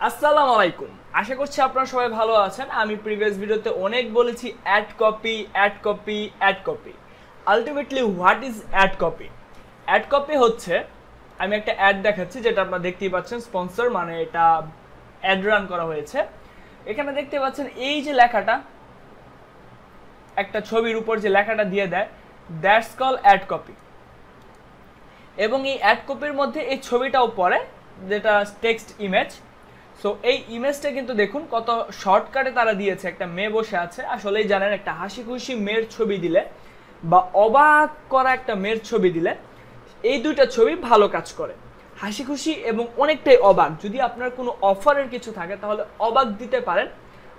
আসসালামু আলাইকুম। আশা করছি আপনারা সবাই ভালো আছেন। আমি প্রিভিয়াস ভিডিওতে অনেক বলেছি ad copy ad copy ad copy. Ultimately what is ad copy? Ad copy হচ্ছে, আমি একটা অ্যাড দেখাচ্ছি যেটা আপনারা দেখতেই পাচ্ছেন, স্পন্সর মানে এটা অ্যাড রান করা হয়েছে। এখানে দেখতে পাচ্ছেন এই যে লেখাটা, একটা ছবির উপর যে লেখাটা দিয়ে দেয়, দ্যাটস কল অ্যাড কপি। এবং এই অ্যাড কপির মধ্যে এই ছবিটাও পড়ে, যেটা টেক্সট ইমেজ। সো এই ইমেজটা কিন্তু দেখুন কত শর্টকাটে তারা দিয়েছে। একটা মেয়ে বসে আছে, আসলেই জানেন একটা হাসি খুশি মেয়ের ছবি দিলে বা অবাক করা একটা মেয়ের ছবি দিলে এই দুইটা ছবি ভালো কাজ করে। হাসি খুশি এবং অনেকটাই অবাক। যদি আপনার কোনো অফারের কিছু থাকে তাহলে অবাক দিতে পারেন,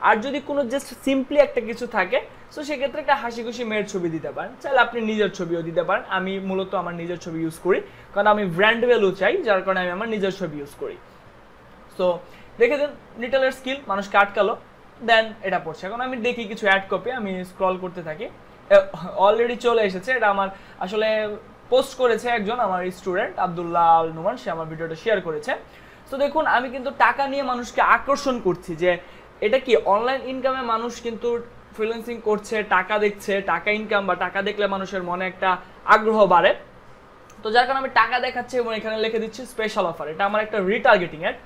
আর যদি কোনো জাস্ট সিম্পলি একটা কিছু থাকে সো সেক্ষেত্রে একটা হাসি খুশি মেয়ের ছবি দিতে পারেন। চাইলে আপনি নিজের ছবিও দিতে পারেন। আমি মূলত আমার নিজের ছবি ইউজ করি, কারণ আমি ব্র্যান্ড ভ্যালু চাই, যার কারণে আমি আমার নিজের ছবি ইউজ করি। সো দেখে দেন রিটেলার স্কিল, মানুষকে আটকালো, দেন এটা পড়ছে। এখন আমি দেখি কিছু অ্যাড কপি, আমি স্ক্রল করতে থাকি। অলরেডি চলে এসেছে, এটা আমার আসলে পোস্ট করেছে একজন আমার স্টুডেন্ট আব্দুল্লাহ আল নোমান, সে আমার ভিডিওটা শেয়ার করেছে। তো দেখুন আমি কিন্তু টাকা নিয়ে মানুষকে আকর্ষণ করছি যে এটা কি অনলাইন ইনকামে মানুষ কিন্তু ফ্রিল্যান্সিং করছে, টাকা দেখছে, টাকা ইনকাম বা টাকা দেখলে মানুষের মনে একটা আগ্রহ বাড়ে। তো যার কারণে আমি টাকা দেখাচ্ছি এবং এখানে লিখে দিচ্ছি স্পেশাল অফার। এটা আমার একটা রিটার্গেটিং অ্যাড।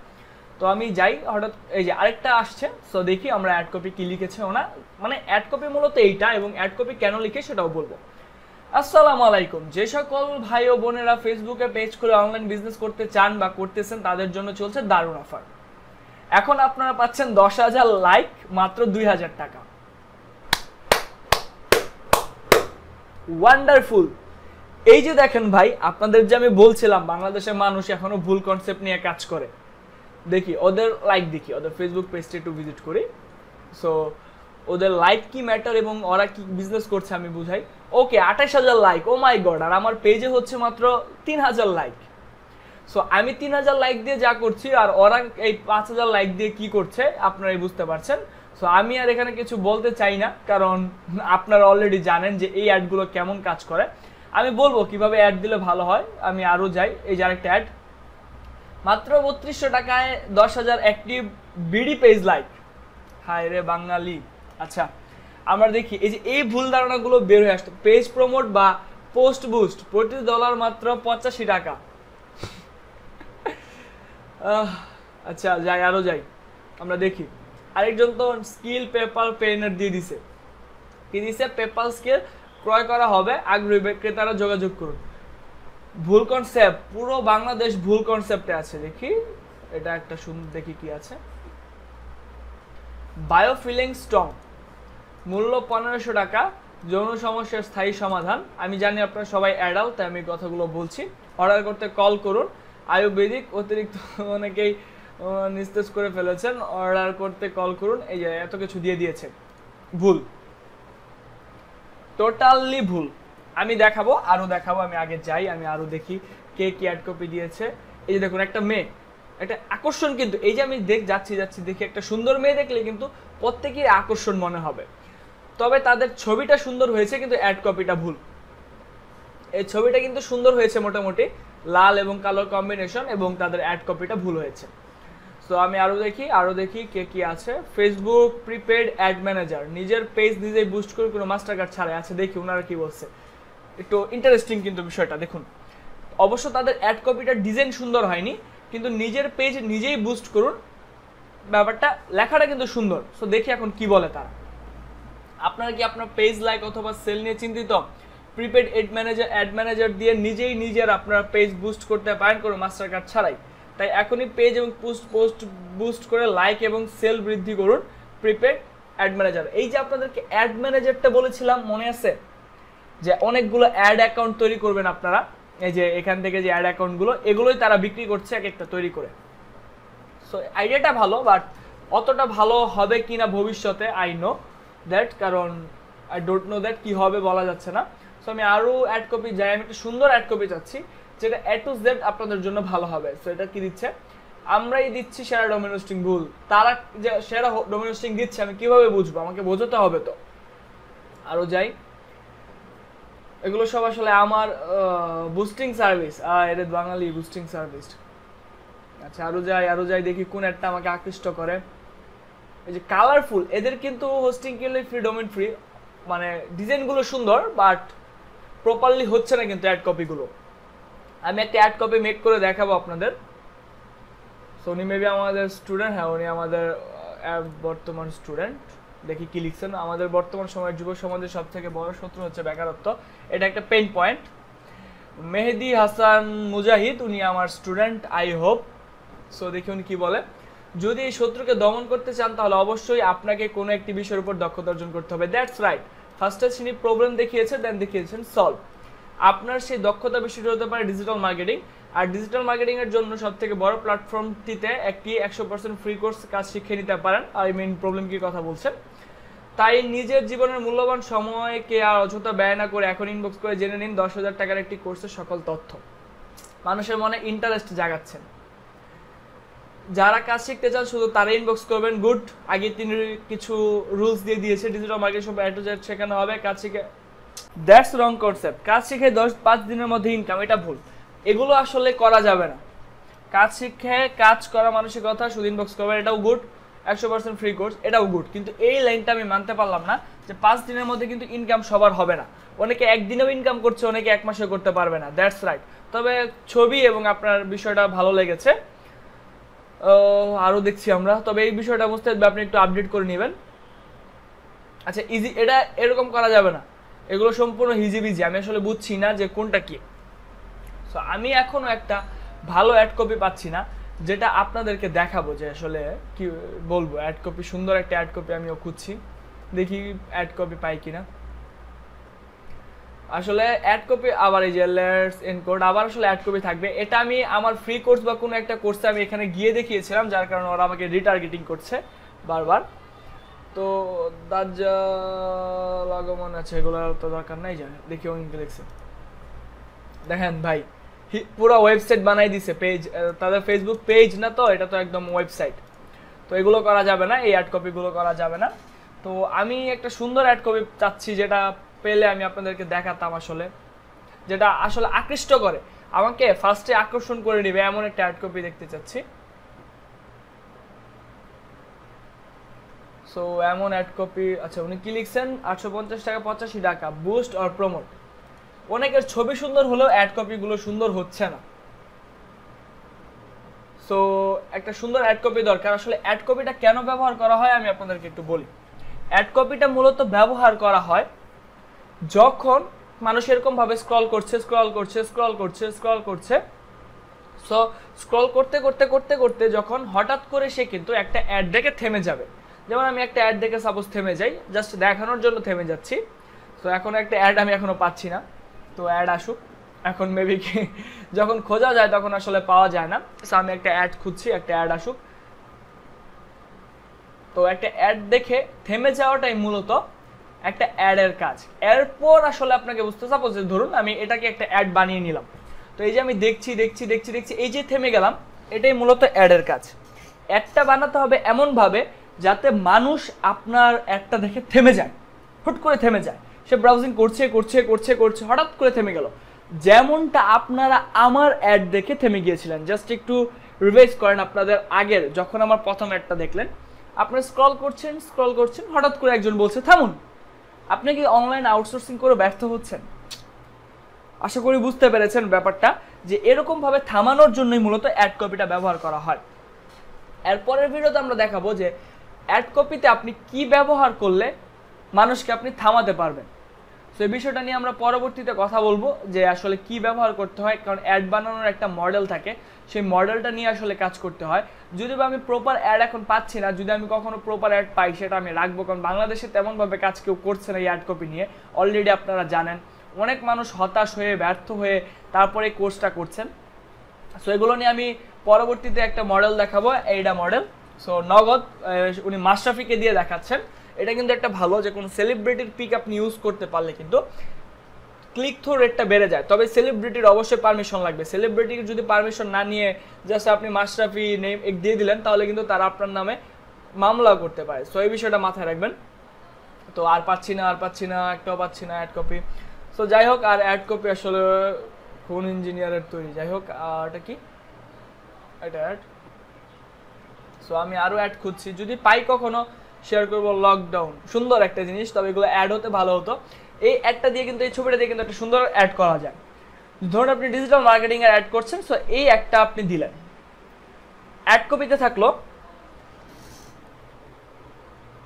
তো আমি যাই, হঠাৎ এই যে আরেকটা আসছে। সো দেখি আমরা অ্যাড কপি কি লিখেছে ওনা, মানে অ্যাড কপি মূলত এইটা, এবং অ্যাড কপি কেন লিখে সেটাও বলবো। আসসালামু আলাইকুম। যে সকল ভাই ও বোনেরা ফেসবুকে পেজ খুলে অনলাইন বিজনেস করতে চান বা করতেছেন তাদের জন্য চলছে দারুণ অফার। এখন আপনারা পাচ্ছেন 10,000 লাইক মাত্র 2,000 টাকা। ওয়ান্ডারফুল। এই যে দেখেন ভাই, আপনাদের যে আমি বলছিলাম বাংলাদেশের মানুষ এখনো ভুল কনসেপ্ট নিয়ে কাজ করে। দেখি ওদের লাইক, দেখি ওদের ফেসবুক পেজটা একটু ভিজিট করি। সো ওদের লাইক কি ম্যাটার এবং ওরা কি বিজনেস করছে আমি বুঝাই। ওকে, 28,000 লাইক, ও মাই গড। আর আমার পেজে হচ্ছে মাত্র 3,000 লাইক। সো আমি 3,000 লাইক দিয়ে যা করছি আর ওরা এই 5,000 লাইক দিয়ে কি করছে আপনারাই বুঝতে পারছেন। সো আমি আর এখানে কিছু বলতে চাই না, কারণ আপনারা অলরেডি জানেন যে এই অ্যাডগুলো কেমন কাজ করে। আমি বলবো কিভাবে অ্যাড দিলে ভালো হয়। আমি আরও যাই, এই যে আরেকটা অ্যাড, মাত্র 3200 টাকায় 10,000 অ্যাক্টিভ বিডি পেজ লাইক। হায় রে বাঙালি। আচ্ছা আমরা দেখি এই যে এই ভুল ধারণাগুলো বের হয়ে আসতো। পেজ প্রমোট বা পোস্ট বুস্ট প্রতি ডলার মাত্র 85 টাকা। আচ্ছা যাই, আরো যাই, আমরা দেখি আরেকজন তো স্কিল পেপাল পেনের দিয়ে দিছে। কি দিছে? পেপাল স্কিল ক্রয় করা হবে, আগ্রহী ক্রেতারা যোগাযোগ করুন। ভুল কনসেপ্ট, পুরো বাংলাদেশ ভুল কনসেপ্টে আছে। দেখি এটা একটা সুন্দর, দেখি কি আছে। বায়োফিলিং স্ট্রং, মূল্য 1500 টাকা, যৌন সমস্যার স্থায়ী সমাধান। আমি জানি আপনারা সবাই অ্যাডাল্ট, তাই আমি কথাগুলো বলছি। অর্ডার করতে কল করুন। আয়ুর্বেদিক, অতিরিক্ত অনেকেই নিস্তেজ করে ফেলেছেন। অর্ডার করতে কল করুন। এই যে এত কিছু দিয়ে দিয়েছে, ভুল, টোটালি ভুল। আমি দেখাবো, আরো দেখাবো। আমি আগে যাই, আমি আরো দেখি কে কি অ্যাড কপি দিয়েছে। এই যে দেখুন একটা মেয়ে, একটা আকর্ষণ, কিন্তু এই যে আমি যাচ্ছি দেখি একটা সুন্দর মেয়ে দেখলে কিন্তু প্রত্যেকেই আকর্ষণ মনে হবে। তবে তাদের ছবিটা সুন্দর হয়েছে কিন্তু অ্যাড কপিটা ভুল। এই ছবিটা কিন্তু সুন্দর হয়েছে মোটামুটি, লাল এবং কালো কম্বিনেশন, এবং তাদের অ্যাড কপিটা ভুল হয়েছে। সো আমি আরো দেখি কে কি আছে। ফেসবুক প্রিপেড অ্যাড ম্যানেজার, নিজের পেজ নিজেই বুস্ট করে কোনো মাস্টার কার্ড ছাড়াই। আছে দেখি ওনারা কি বলছে, একটু ইন্টারেস্টিং কিন্তু বিষয়টা দেখুন। অবশ্য তাদের অ্যাড কপিটার ডিজাইন সুন্দর হয়নি, কিন্তু নিজের পেজ নিজেই বুস্ট করুন ব্যাপারটা, লেখাটা কিন্তু সুন্দর। সো দেখি এখন কি বলে তারা। আপনারা কি আপনার পেজ লাইক অথবা সেল নিয়ে চিন্তিত? প্রিপেড অ্যাড ম্যানেজার দিয়ে নিজেই নিজের আপনার পেজ বুস্ট করতে পারেন কোনো মাস্টার কার্ড ছাড়াই। তাই এখনই পেজ এবং পোস্ট বুস্ট করে লাইক এবং সেল বৃদ্ধি করুন প্রিপেড অ্যাড ম্যানেজার। এই যে আপনাদেরকে অ্যাড ম্যানেজারটা বলেছিলাম মনে আছে, যে অনেকগুলো অ্যাড অ্যাকাউন্ট তৈরি করবেন আপনারা। এই যে এখান থেকে যে অ্যাড অ্যাকাউন্টগুলো, এগুলোই তারা বিক্রি করছে এক একটা তৈরি করে। সো আইডিয়াটা ভালো, বাট অতটা ভালো হবে কিনা ভবিষ্যতে আই নো দ্যাট, কারণ আই ডোন্ট নো দ্যাট কি হবে বলা যাচ্ছে না। সো আমি আরও অ্যাড কপি যাই, আমি একটা সুন্দর অ্যাড কপি চাচ্ছি যেটা এ টু জেড আপনাদের জন্য ভালো হবে। সো এটা কি দিচ্ছে? আমরাই দিচ্ছি সেরা ডোমেন হোস্টিং। ভুল। তারা যে সেরা ডোমেন হোস্টিং দিচ্ছে আমি কিভাবে বুঝবো? আমাকে বোঝাতে হবে তো। আরও যাই, এগুলো সব আসলে আমার বুস্টিং সার্ভিস। এর বাঙালি বুস্টিং সার্ভিস। আচ্ছা আরো যাই দেখি কোন একটা আমাকে আকৃষ্ট করে। এই যে কালারফুল, এদের কিন্তু হোস্টিং কিনলে ফ্রি, ডোমেইন ফ্রি, মানে ডিজাইনগুলো সুন্দর বাট প্রপারলি হচ্ছে না কিন্তু অ্যাড কপিগুলো। আমি একটা অ্যাড কপি মেক করে দেখাবো আপনাদের। সো উনি মেবি আমাদের স্টুডেন্ট, হ্যাঁ উনি আমাদের বর্তমান স্টুডেন্ট। দেখি কি লিখছেন। আমাদের বর্তমান সময়ের যুব সমাজের সব থেকে বড় শত্রু হচ্ছে বেকারত্ব, এটা একটা পেইন পয়েন্ট। মেহেদি হাসান মুজাহিদ, উনি আমার স্টুডেন্ট, আই হোপ। সো দেখি উনি কি বলে। যদি এই শত্রুকে দমন করতে চান তাহলে অবশ্যই আপনাকে কোনো একটি বিষয়ের উপর দক্ষতা অর্জন করতে হবে। That's right. ফার্স্টে তিনি প্রবলেম দেখিয়েছে, দেন দেখিয়েছেন সলভ। আপনার সেই দক্ষতা বিষয়টি হতে পারে ডিজিটাল মার্কেটিং। আর ডিজিটাল মার্কেটিং এর জন্য সবথেকে বড় প্ল্যাটফর্মটিতে একটি 100% ফ্রি কোর্স কাজ শিখে নিতে পারেন। আই মিন প্রবলেম কি কথা বলছেন। তাই নিজের জীবনের মূল্যবান সময়কে আর অযথা ব্যয় না করে এখন ইনবক্স করে জেনে নিন 10,000 টাকার একটি কোর্সের সকল তথ্য। মানুষের মনে ইন্টারেস্ট জাগাচ্ছেন। যারা কাজ শিখতে চান শুধু তারা ইনবক্স করবেন। গুড। আগে তিনি কিছু রুলস দিয়ে দিয়েছে, ডিজিটাল মার্কেটিং সব A to Z শেখানো হবে। কাজ শিখে, দ্যাটস রং কনসেপ্ট। কাজ শিখে 5 দিনের মধ্যে ইনকাম, এটা ভুল। এগুলো আসলে করা যাবে না। কাজ শিখে কাজ করা মানসিকতা, শুধু ইনবক্স করবেন, এটাও গুড। 100% ফ্রি কোর্স, এটাও গুড। কিন্তু এই লাইনটা আমি মানতে পারলাম না যে 5 দিনের মধ্যে কিন্তু ইনকাম সবার হবে না। অনেকে একদিনেও ইনকাম করছে, অনেকে 1 মাসেও করতে পারবে না। That's right. তবে ছবি এবং আপনার বিষয়টা ভালো লেগেছে। আরও দেখছি আমরা। তবে এই বিষয়টা বুঝতে আপনি একটু আপডেট করে নেবেন। আচ্ছা ইজি, এটা এরকম করা যাবে না। এগুলো সম্পূর্ণ হিজিবিজি, আমি আসলে বুঝছি না যে কোনটা কি। সো আমি এখনো একটা ভালো অ্যাড কপি পাচ্ছি না, যেটা আপনাদেরকে দেখাবো যে আসলে কি বলবো। অ্যাড কপি, সুন্দর একটা অ্যাড কপি আমিও খুঁজছি, দেখি অ্যাড কপি পাই কিনা। আসলে অ্যাড কপি আবার এই যে লেটস এনকোড, আবার আসলে অ্যাড কপি থাকবে। এটা আমি আমার ফ্রি কোর্স বা কোনো একটা কোর্সে আমি এখানে গিয়ে দেখিয়েছিলাম, যার কারণে ওরা আমাকে রিটার্গেটিং করছে বারবার। তো দাজ্জাল আগমন আছে, এগুলো তো দরকার নাই। জানে দেখি ওইগুলো লিখছে, দেখেন ভাই পুরো ওয়েবসাইট বানাই দিছে, পেজ, তাদের ফেসবুক পেজ না তো, এটা তো একদম ওয়েবসাইট। তো এগুলো করা যাবে না, এই অ্যাড কপিগুলো করা যাবে না। তো আমি একটা সুন্দর অ্যাড কপি চাচ্ছি, যেটা পেলে আমি আপনাদেরকে দেখাতাম আসলে, যেটা আসলে আকৃষ্ট করে, আমাকে ফার্স্টে আকর্ষণ করে নেবে এমন একটা অ্যাড কপি দেখতে চাচ্ছি। সো এমন অ্যাড কপি। আচ্ছা উনি কি লিখছেন, 850 টাকা 85 টাকা, বুস্ট অর প্রমোট। অনেকের ছবি সুন্দর হলেও অ্যাড কপিগুলো সুন্দর হচ্ছে না। সো একটা সুন্দর অ্যাড কপি দরকার। আসলে অ্যাড কপিটা কেন ব্যবহার করা হয় আমি আপনাদেরকে একটু বলি। অ্যাড কপিটা মূলত ব্যবহার করা হয় যখন মানুষ এরকমভাবে স্ক্রল করছে, সো স্ক্রল করতে করতে করতে করতে যখন হঠাৎ করে সে কিন্তু একটা অ্যাড দেখে থেমে যাবে। যেমন আমি একটা অ্যাড দেখে সাপোজ থেমে যাই, জাস্ট দেখানোর জন্য থেমে যাচ্ছি। তো এখন একটা অ্যাড আমি এখনো পাচ্ছি না, তো অ্যাড আসুক। এখন মেবি কি যখন খোঁজা যায় তখন আসলে পাওয়া যায় না। সো আমি একটা অ্যাড খুঁজছি, একটা অ্যাড আসুক। তো একটা অ্যাড দেখে থেমে যাওয়াটাই মূলত একটা অ্যাডের কাজ। এরপর আসলে আপনাকে বুঝতে, সাপোজ ধরুন আমি এটাকে একটা অ্যাড বানিয়ে নিলাম। তো এই যে আমি দেখছি, এই যে থেমে গেলাম, এটাই মূলত অ্যাডের কাজ। অ্যাডটা বানাতে হবে এমনভাবে যাতে মানুষ আপনার অ্যাডটা দেখে থেমে যায়, হুট করে থেমে যায়। সে ব্রাউজিং করছে, হঠাৎ করে থেমে গেল। যেমনটা আপনারা আমার অ্যাড দেখে থেমে গিয়েছিলেন। জাস্ট একটু রিভাইজ করেন আপনাদের আগের, যখন আমার প্রথম অ্যাডটা দেখলেন, আপনারা স্ক্রল করছেন, হঠাৎ করে একজন বলছে থামুন। আপনি কি অনলাইন আউটসোর্সিং করে ব্যর্থ হচ্ছেন? আশা করি বুঝতে পেরেছেন ব্যাপারটা, যে এরকম ভাবে থামানোর জন্যই মূলত অ্যাড কপিটা ব্যবহার করা হয়। এরপরের ভিডিওতে আমরা দেখাবো যে অ্যাড কপিতে আপনি কি ব্যবহার করলে মানুষকে আপনি থামাতে পারবেন। তো এই বিষয়টা নিয়ে আমরা পরবর্তীতে কথা বলবো, যে আসলে কি ব্যবহার করতে হয়। কারণ অ্যাড বানানোর একটা মডেল থাকে, সেই মডেলটা নিয়ে আসলে কাজ করতে হয়। যদি বা আমি প্রপার অ্যাড এখন পাচ্ছি না, যদি আমি কখনো প্রপার অ্যাড পাই সেটা আমি রাখবো। কারণ বাংলাদেশে তেমনভাবে কাজ কেউ করছে না এই অ্যাড কপি নিয়ে, অলরেডি আপনারা জানেন। অনেক মানুষ হতাশ হয়ে, ব্যর্থ হয়ে তারপরে কোর্সটা করছেন। সো এগুলো নিয়ে আমি পরবর্তীতে একটা মডেল দেখাবো, এইটা মডেল। সো নগদ উনি মাশরাফিকে দিয়ে দেখাচ্ছেন। এটা কিন্তু একটা ভালো, যে কোনো সেলিব্রিটির পিক আপনি ইউজ করতে পারলে কিন্তু ক্লিক থ্রু রেটটা বেড়ে যায়। তবে সেলিব্রিটির অবশ্যই পারমিশন লাগবে। সেলিব্রিটির যদি পারমিশন না নিয়ে জাস্ট আপনি মাশরাফি নেম দিয়ে দিলেন, তাহলে কিন্তু তারা আপনার নামে মামলা করতে পারে। সো এই বিষয়টা মাথায় রাখবেন। তো আর পাচ্ছি না, একটাও পাচ্ছি না অ্যাড কপি। সো যাই হোক, আর অ্যাড কপি আসলে কোন ইঞ্জিনিয়ারের তৈরি, যাই হোক। এটা কি, এটা অ্যাড সো আমি আরো অ্যাড খুঁজছি, যদি পাই কখনো শেয়ার করব। লকডাউন সুন্দর একটা জিনিস, তবে এগুলো অ্যাড হতে ভালো হতো। এই অ্যাডটা দিয়ে কিন্তু, এই ছবিটা দিয়ে কিন্তু একটা সুন্দর অ্যাড করা যায়। ধরুন আপনি ডিজিটাল মার্কেটিং এর অ্যাড করছেন, সো এই একটা আপনি দিলেন, অ্যাড কপিতে থাকলো।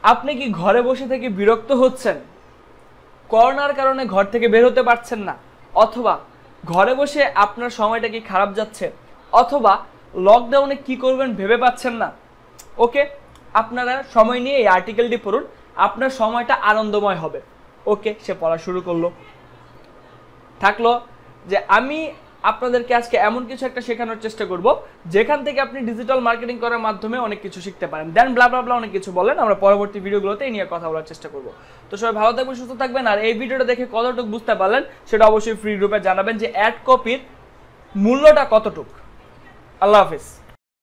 আপনি কি ঘরে বসে থেকে বিরক্ত হচ্ছেন, করোনার কারণে ঘর থেকে বের হতে পারছেন না, অথবা ঘরে বসে আপনার সময়টা কি খারাপ যাচ্ছে, অথবা লকডাউনে কি করবেন ভেবে পাচ্ছেন না? ওকে, আপনারা সময় নিয়ে এই আর্টিকেলটি পড়ুন, আপনার সময়টা আনন্দময় হবে। ওকে, সে পড়া শুরু করলো। থাকলো যে আমি আপনাদেরকে আজকে এমন কিছু একটা শেখানোর চেষ্টা করব যেখান থেকে আপনি ডিজিটাল মার্কেটিং করার মাধ্যমে অনেক কিছু শিখতে পারেন। দেন ব্লা ব্লা ব্লা অনেক কিছু বলেন, আমরা পরবর্তী ভিডিওগুলোতে এই নিয়ে কথা বলার চেষ্টা করব। তো সবাই ভালো থাকবেন, সুস্থ থাকবেন, আর এই ভিডিওটা দেখে কতটুকু বুঝতে পারলেন সেটা অবশ্যই ফ্রি গ্রুপে জানাবেন, যে অ্যাড কপির মূল্যটা কতটুকু। আল্লাহ হাফিজ।